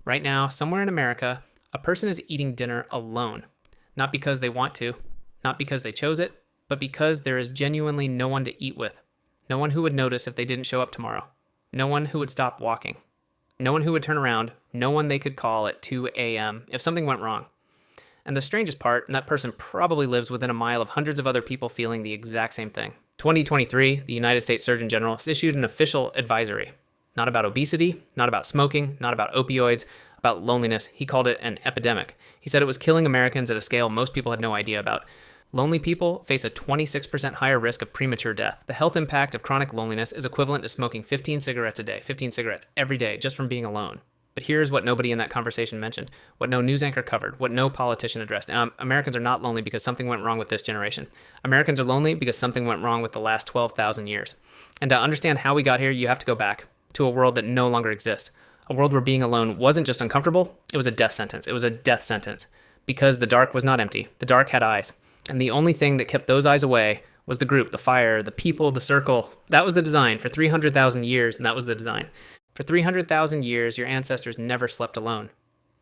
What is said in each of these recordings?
Right now, somewhere in America, a person is eating dinner alone. Not because they want to, not because they chose it, but because there is genuinely no one to eat with. No one who would notice if they didn't show up tomorrow. No one who would stop walking. No one who would turn around. No one they could call at 2 a.m. if something went wrong. And the strangest part, and that person probably lives within a mile of hundreds of other people feeling the exact same thing. 2023, the United States Surgeon General has issued an official advisory. Not about obesity, not about smoking, not about opioids, about loneliness. He called it an epidemic. He said it was killing Americans at a scale most people had no idea about. Lonely people face a 26% higher risk of premature death. The health impact of chronic loneliness is equivalent to smoking 15 cigarettes a day, 15 cigarettes every day, just from being alone. But here's what nobody in that conversation mentioned, what no news anchor covered, what no politician addressed. Americans are not lonely because something went wrong with this generation. Americans are lonely because something went wrong with the last 12,000 years. And to understand how we got here, you have to go back to a world that no longer exists. A world where being alone wasn't just uncomfortable, it was a death sentence. It was a death sentence. Because the dark was not empty. The dark had eyes. And the only thing that kept those eyes away was the group, the fire, the people, the circle. That was the design for 300,000 years, and that was the design. For 300,000 years, your ancestors never slept alone.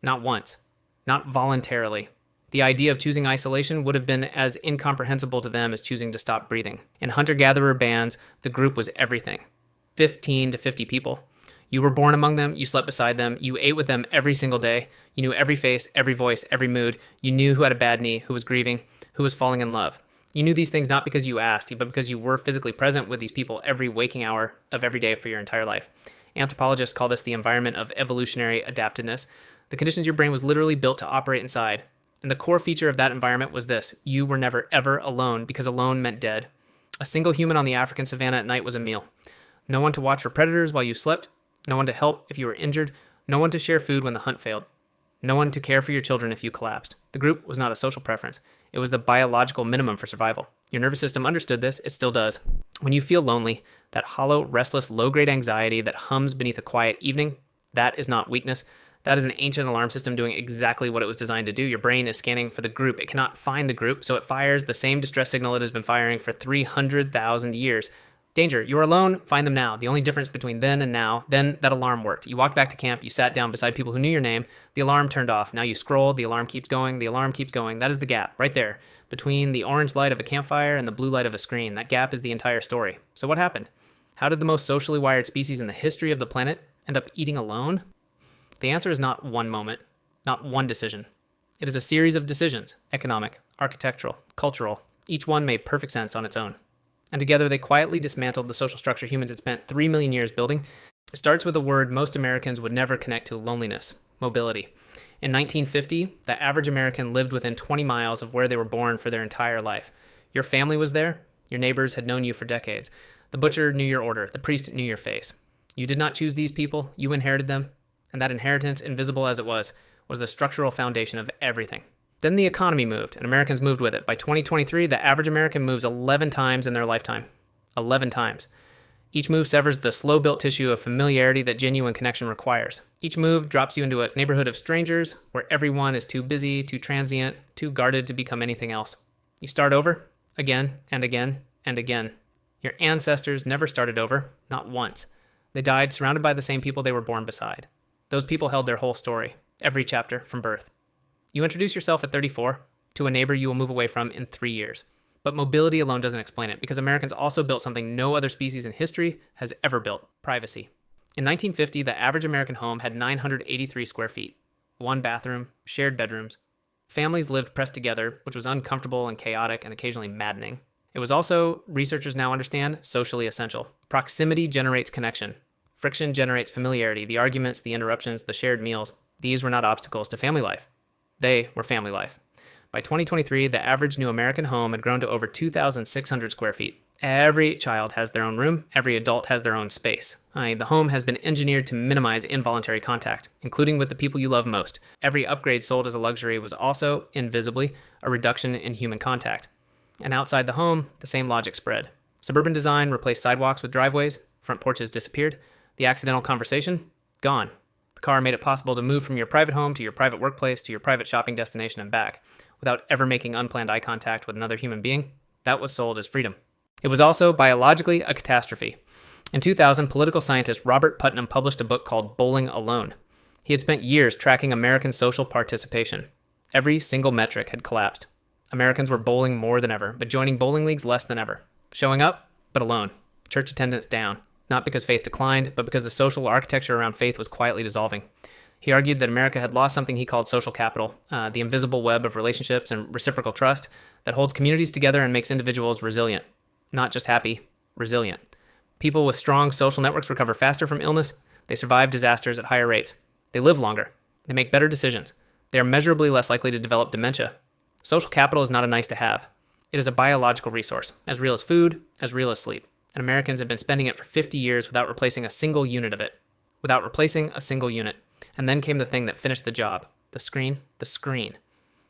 Not once. Not voluntarily. The idea of choosing isolation would have been as incomprehensible to them as choosing to stop breathing. In hunter-gatherer bands, the group was everything. 15 to 50 people. You were born among them, you slept beside them, you ate with them every single day, you knew every face, every voice, every mood, you knew who had a bad knee, who was grieving, who was falling in love. You knew these things not because you asked, but because you were physically present with these people every waking hour of every day for your entire life. Anthropologists call this the environment of evolutionary adaptiveness. The conditions your brain was literally built to operate inside. And the core feature of that environment was this: you were never ever alone, because alone meant dead. A single human on the African savannah at night was a meal. No one to watch for predators while you slept, no one to help if you were injured, no one to share food when the hunt failed, no one to care for your children if you collapsed. The group was not a social preference. It was the biological minimum for survival. Your nervous system understood this. It still does. When you feel lonely, that hollow, restless, low-grade anxiety that hums beneath a quiet evening, that is not weakness. That is an ancient alarm system doing exactly what it was designed to do. Your brain is scanning for the group. It cannot find the group, so it fires the same distress signal it has been firing for 300,000 years. Danger, you are alone, find them now. The only difference between then and now, then that alarm worked. You walked back to camp, you sat down beside people who knew your name, the alarm turned off. Now you scroll, the alarm keeps going, the alarm keeps going. That is the gap, right there, between the orange light of a campfire and the blue light of a screen. That gap is the entire story. So what happened? How did the most socially wired species in the history of the planet end up eating alone? The answer is not one moment, not one decision. It is a series of decisions, economic, architectural, cultural. Each one made perfect sense on its own. And together they quietly dismantled the social structure humans had spent 3 million years building. It starts with a word most Americans would never connect to: loneliness, mobility. In 1950, the average American lived within 20 miles of where they were born for their entire life. Your family was there. Your neighbors had known you for decades. The butcher knew your order. The priest knew your face. You did not choose these people. You inherited them. And that inheritance, invisible as it was the structural foundation of everything. Then the economy moved, and Americans moved with it. By 2023, the average American moves 11 times in their lifetime. 11 times. Each move severs the slow-built tissue of familiarity that genuine connection requires. Each move drops you into a neighborhood of strangers where everyone is too busy, too transient, too guarded to become anything else. You start over, again and again and again. Your ancestors never started over, not once. They died surrounded by the same people they were born beside. Those people held their whole story, every chapter from birth. You introduce yourself at 34 to a neighbor you will move away from in 3 years. But mobility alone doesn't explain it, because Americans also built something no other species in history has ever built: privacy. In 1950, the average American home had 983 square feet, one bathroom, shared bedrooms. Families lived pressed together, which was uncomfortable and chaotic and occasionally maddening. It was also, researchers now understand, socially essential. Proximity generates connection. Friction generates familiarity. The arguments, the interruptions, the shared meals, these were not obstacles to family life. They were family life. By 2023, the average new American home had grown to over 2,600 square feet. Every child has their own room. Every adult has their own space. The home has been engineered to minimize involuntary contact, including with the people you love most. Every upgrade sold as a luxury was also, invisibly, a reduction in human contact. And outside the home, the same logic spread. Suburban design replaced sidewalks with driveways. Front porches disappeared. The accidental conversation? Gone. The car made it possible to move from your private home to your private workplace to your private shopping destination and back, without ever making unplanned eye contact with another human being. That was sold as freedom. It was also, biologically, a catastrophe. In 2000, political scientist Robert Putnam published a book called Bowling Alone. He had spent years tracking American social participation. Every single metric had collapsed. Americans were bowling more than ever, but joining bowling leagues less than ever. Showing up, but alone. Church attendance down. Not because faith declined, but because the social architecture around faith was quietly dissolving. He argued that America had lost something he called social capital, the invisible web of relationships and reciprocal trust that holds communities together and makes individuals resilient. Not just happy, resilient. People with strong social networks recover faster from illness. They survive disasters at higher rates. They live longer. They make better decisions. They are measurably less likely to develop dementia. Social capital is not a nice to have. It is a biological resource, as real as food, as real as sleep. And Americans have been spending it for 50 years without replacing a single unit of it. Without replacing a single unit. And then came the thing that finished the job. The screen. The screen.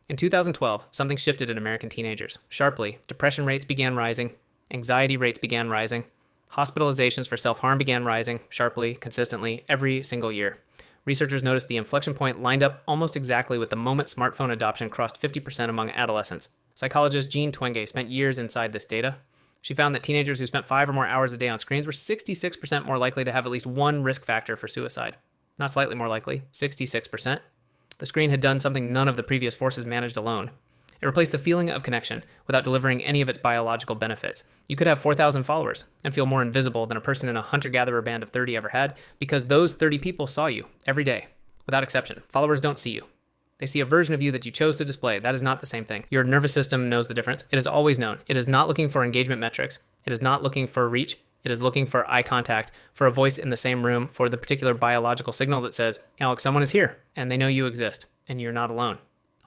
In 2012, something shifted in American teenagers. Sharply, depression rates began rising. Anxiety rates began rising. Hospitalizations for self-harm began rising, sharply, consistently, every single year. Researchers noticed the inflection point lined up almost exactly with the moment smartphone adoption crossed 50% among adolescents. Psychologist Jean Twenge spent years inside this data. She found that teenagers who spent 5 or more hours a day on screens were 66% more likely to have at least one risk factor for suicide. Not slightly more likely, 66%. The screen had done something none of the previous forces managed alone. It replaced the feeling of connection without delivering any of its biological benefits. You could have 4,000 followers and feel more invisible than a person in a hunter-gatherer band of 30 ever had because those 30 people saw you every day, without exception. Followers don't see you. They see a version of you that you chose to display. That is not the same thing. Your nervous system knows the difference. It has always known. It is not looking for engagement metrics. It is not looking for reach. It is looking for eye contact, for a voice in the same room, for the particular biological signal that says, Alex, someone is here, and they know you exist, and you're not alone.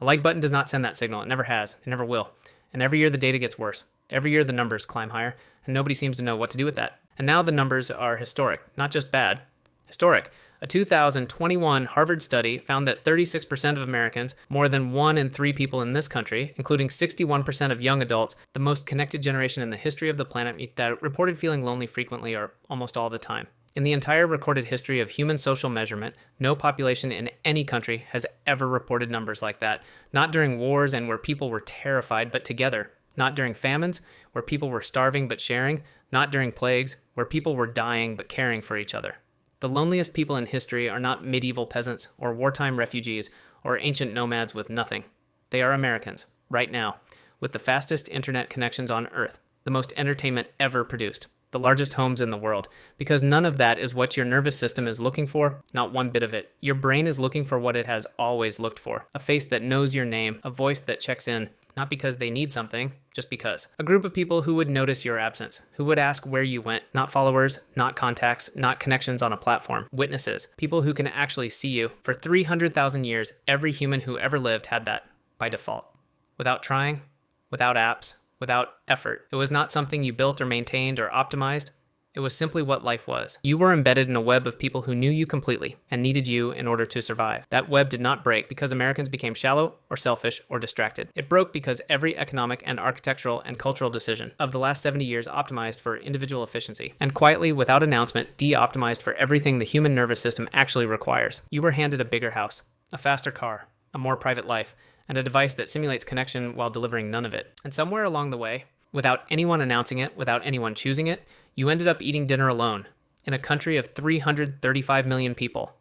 A like button does not send that signal. It never has. It never will. And every year the data gets worse. Every year the numbers climb higher, and nobody seems to know what to do with that. And now the numbers are historic, not just bad. Historic. A 2021 Harvard study found that 36% of Americans, more than 1 in 3 people in this country, including 61% of young adults, the most connected generation in the history of the planet, that reported feeling lonely frequently or almost all the time. In the entire recorded history of human social measurement, no population in any country has ever reported numbers like that. Not during wars and where people were terrified but together. Not during famines, where people were starving but sharing. Not during plagues, where people were dying but caring for each other. The loneliest people in history are not medieval peasants or wartime refugees or ancient nomads with nothing. They are Americans, right now, with the fastest internet connections on Earth, the most entertainment ever produced. The largest homes in the world, because none of that is what your nervous system is looking for, not one bit of it. Your brain is looking for what it has always looked for, a face that knows your name, a voice that checks in, not because they need something, just because. A group of people who would notice your absence, who would ask where you went, not followers, not contacts, not connections on a platform, witnesses, people who can actually see you. For 300,000 years, every human who ever lived had that, by default. Without trying, without apps, without effort. It was not something you built or maintained or optimized. It was simply what life was. You were embedded in a web of people who knew you completely and needed you in order to survive. That web did not break because Americans became shallow or selfish or distracted. It broke because every economic and architectural and cultural decision of the last 70 years optimized for individual efficiency and quietly, without announcement, de-optimized for everything the human nervous system actually requires. You were handed a bigger house, a faster car, a more private life, and a device that simulates connection while delivering none of it. And somewhere along the way, without anyone announcing it, without anyone choosing it, you ended up eating dinner alone in a country of 335 million people.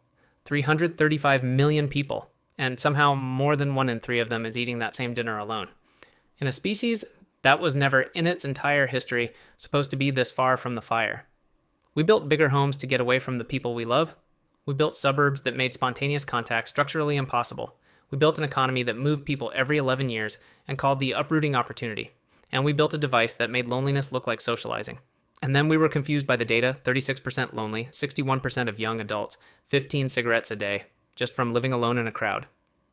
335 million people. And somehow more than 1 in 3 of them is eating that same dinner alone. In a species that was never in its entire history supposed to be this far from the fire. We built bigger homes to get away from the people we love. We built suburbs that made spontaneous contact structurally impossible. We built an economy that moved people every 11 years and called the uprooting opportunity. And we built a device that made loneliness look like socializing. And then we were confused by the data, 36% lonely, 61% of young adults, 15 cigarettes a day, just from living alone in a crowd.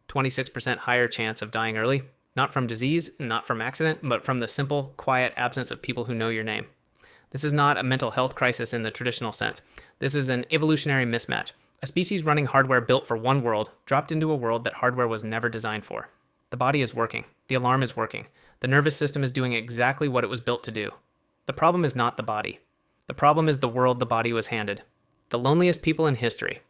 26% higher chance of dying early, not from disease, not from accident, but from the simple, quiet absence of people who know your name. This is not a mental health crisis in the traditional sense. This is an evolutionary mismatch. A species running hardware built for one world dropped into a world that hardware was never designed for. The body is working. The alarm is working. The nervous system is doing exactly what it was built to do. The problem is not the body. The problem is the world the body was handed. The loneliest people in history,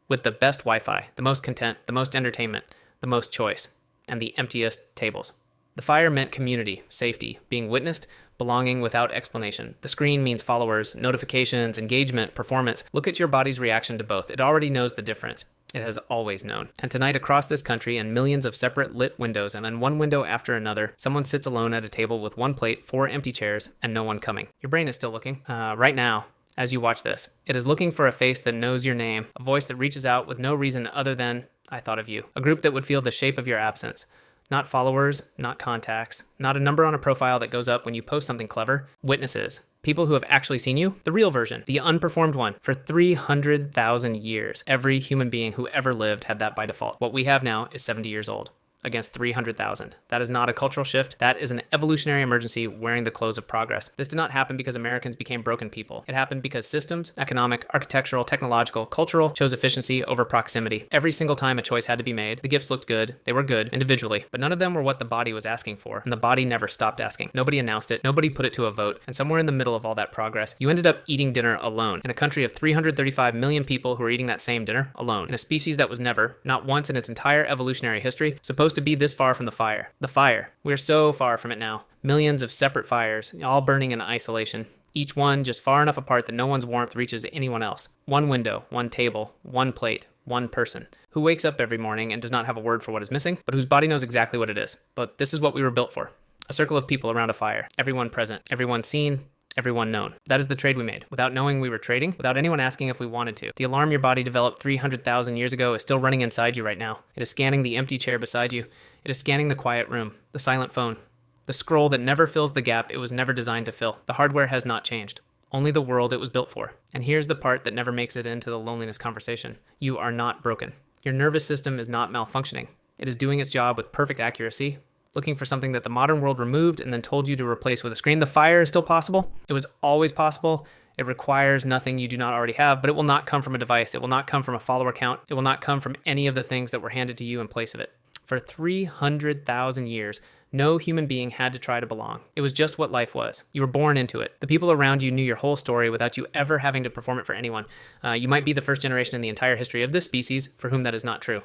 with the best Wi-Fi, the most content, the most entertainment, the most choice, and the emptiest tables. The fire meant community, safety, being witnessed, belonging without explanation. The screen means followers, notifications, engagement, performance. Look at your body's reaction to both. It already knows the difference. It has always known. And tonight, across this country, in millions of separate lit windows, and in one window after another, someone sits alone at a table with one plate, 4 empty chairs, and no one coming. Your brain is still looking. Right now, as you watch this, it is looking for a face that knows your name, a voice that reaches out with no reason other than, I thought of you. A group that would feel the shape of your absence. Not followers, not contacts, not a number on a profile that goes up when you post something clever. Witnesses. People who have actually seen you, the real version, the unperformed one. For 300,000 years, every human being who ever lived had that by default. What we have now is 70 years old. Against 300,000. That is not a cultural shift. That is an evolutionary emergency wearing the clothes of progress. This did not happen because Americans became broken people. It happened because systems, economic, architectural, technological, cultural, chose efficiency over proximity. Every single time a choice had to be made, the gifts looked good, they were good individually, but none of them were what the body was asking for, and the body never stopped asking. Nobody announced it, nobody put it to a vote, and somewhere in the middle of all that progress, you ended up eating dinner alone, in a country of 335 million people who are eating that same dinner alone, in a species that was never, not once in its entire evolutionary history, supposed to be this far from the fire. The fire. We're so far from it now. Millions of separate fires, all burning in isolation. Each one just far enough apart that no one's warmth reaches anyone else. One window, one table, one plate, one person. Who wakes up every morning and does not have a word for what is missing, but whose body knows exactly what it is. But this is what we were built for. A circle of people around a fire. Everyone present. Everyone seen. Everyone known. That is the trade we made. Without knowing we were trading, without anyone asking if we wanted to. The alarm your body developed 300,000 years ago is still running inside you right now. It is scanning the empty chair beside you. It is scanning the quiet room, the silent phone, the scroll that never fills the gap it was never designed to fill. The hardware has not changed. Only the world it was built for. And here's the part that never makes it into the loneliness conversation. You are not broken. Your nervous system is not malfunctioning. It is doing its job with perfect accuracy, looking for something that the modern world removed and then told you to replace with a screen. The fire is still possible. It was always possible. It requires nothing you do not already have, but it will not come from a device. It will not come from a follower count. It will not come from any of the things that were handed to you in place of it. For 300,000 years, no human being had to try to belong. It was just what life was. You were born into it. The people around you knew your whole story without you ever having to perform it for anyone. You might be the first generation in the entire history of this species for whom that is not true.